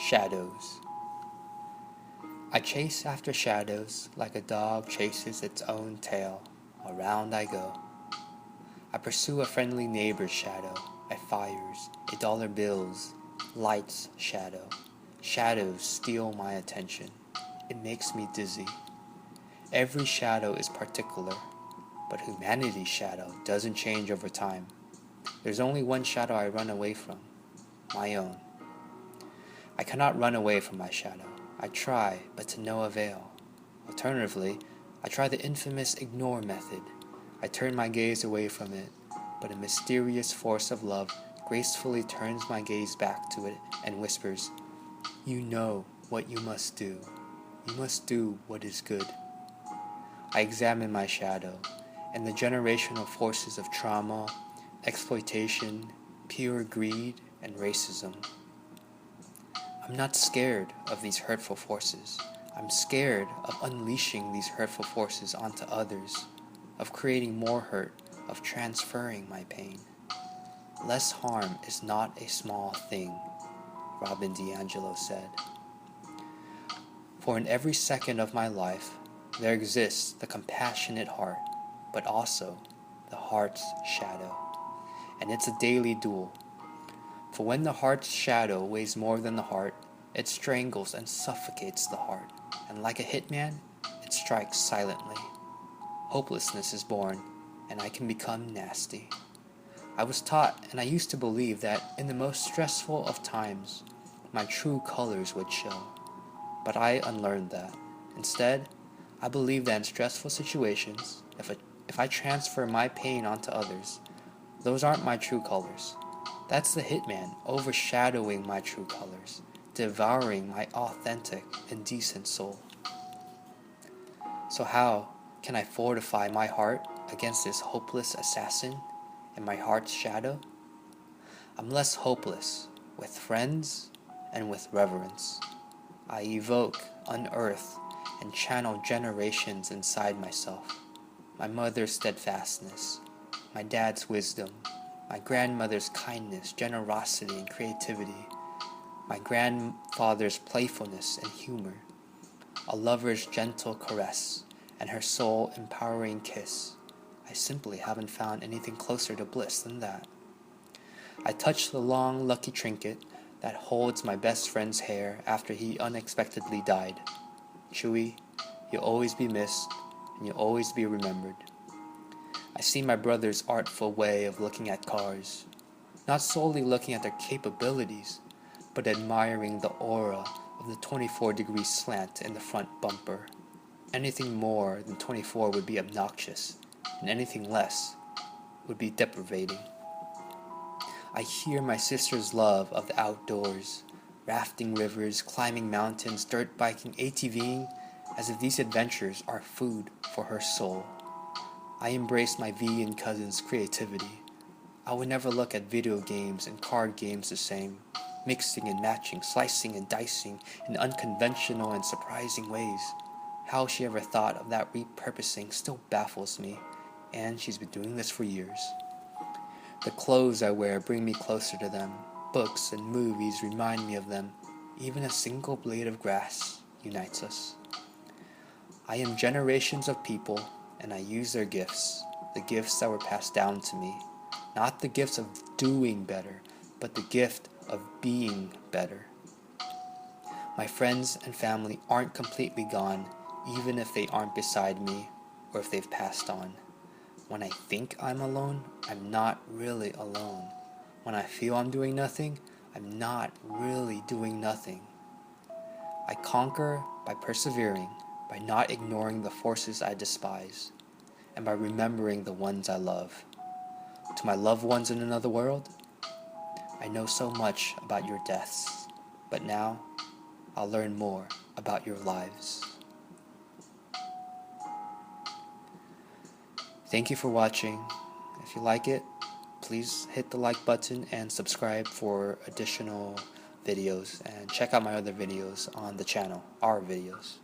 Shadows. I chase after shadows like a dog chases its own tail. Around I go. I pursue a friendly neighbor's shadow. I fires, $1 bills, lights shadow. Shadows steal my attention. It makes me dizzy. Every shadow is particular, but humanity's shadow doesn't change over time. There's only one shadow I run away from, my own. I cannot run away from my shadow. I try, but to no avail. Alternatively, I try the infamous ignore method. I turn my gaze away from it, but a mysterious force of love gracefully turns my gaze back to it and whispers, "You know what you must do. You must do what is good." I examine my shadow and the generational forces of trauma, exploitation, pure greed, and racism. I'm not scared of these hurtful forces. I'm scared of unleashing these hurtful forces onto others, of creating more hurt, of transferring my pain. Less harm is not a small thing, Robin DiAngelo said. For in every second of my life, there exists the compassionate heart, but also the heart's shadow. And it's a daily duel. For when the heart's shadow weighs more than the heart, it strangles and suffocates the heart, and like a hitman, it strikes silently. Hopelessness is born, and I can become nasty. I was taught, and I used to believe that in the most stressful of times, my true colors would show. But I unlearned that. Instead, I believe that in stressful situations, if I transfer my pain onto others, those aren't my true colors. That's the hitman overshadowing my true colors, devouring my authentic and decent soul. So how can I fortify my heart against this hopeless assassin and my heart's shadow? I'm less hopeless with friends and with reverence. I evoke, unearth, and channel generations inside myself. My mother's steadfastness, my dad's wisdom, my grandmother's kindness, generosity, and creativity, my grandfather's playfulness and humor, a lover's gentle caress, and her soul-empowering kiss. I simply haven't found anything closer to bliss than that. I touch the long, lucky trinket that holds my best friend's hair after he unexpectedly died. Chewy, you'll always be missed, and you'll always be remembered. I see my brother's artful way of looking at cars, not solely looking at their capabilities, but admiring the aura of the 24-degree slant in the front bumper. Anything more than 24 would be obnoxious, and anything less would be deprivating. I hear my sister's love of the outdoors, rafting rivers, climbing mountains, dirt biking, ATVing, as if these adventures are food for her soul. I embrace my vegan cousin's creativity. I would never look at video games and card games the same, mixing and matching, slicing and dicing in unconventional and surprising ways. How she ever thought of that repurposing still baffles me, and she's been doing this for years. The clothes I wear bring me closer to them. Books and movies remind me of them. Even a single blade of grass unites us. I am generations of people, and I use their gifts, the gifts that were passed down to me. Not the gifts of doing better, but the gift of being better. My friends and family aren't completely gone, even if they aren't beside me or if they've passed on. When I think I'm alone, I'm not really alone. When I feel I'm doing nothing, I'm not really doing nothing. I conquer by persevering, by not ignoring the forces I despise, and by remembering the ones I love. To my loved ones in another world, I know so much about your deaths, but now I'll learn more about your lives. Thank you for watching. If you like it, please hit the like button and subscribe for additional videos, and check out my other videos on the channel, our videos.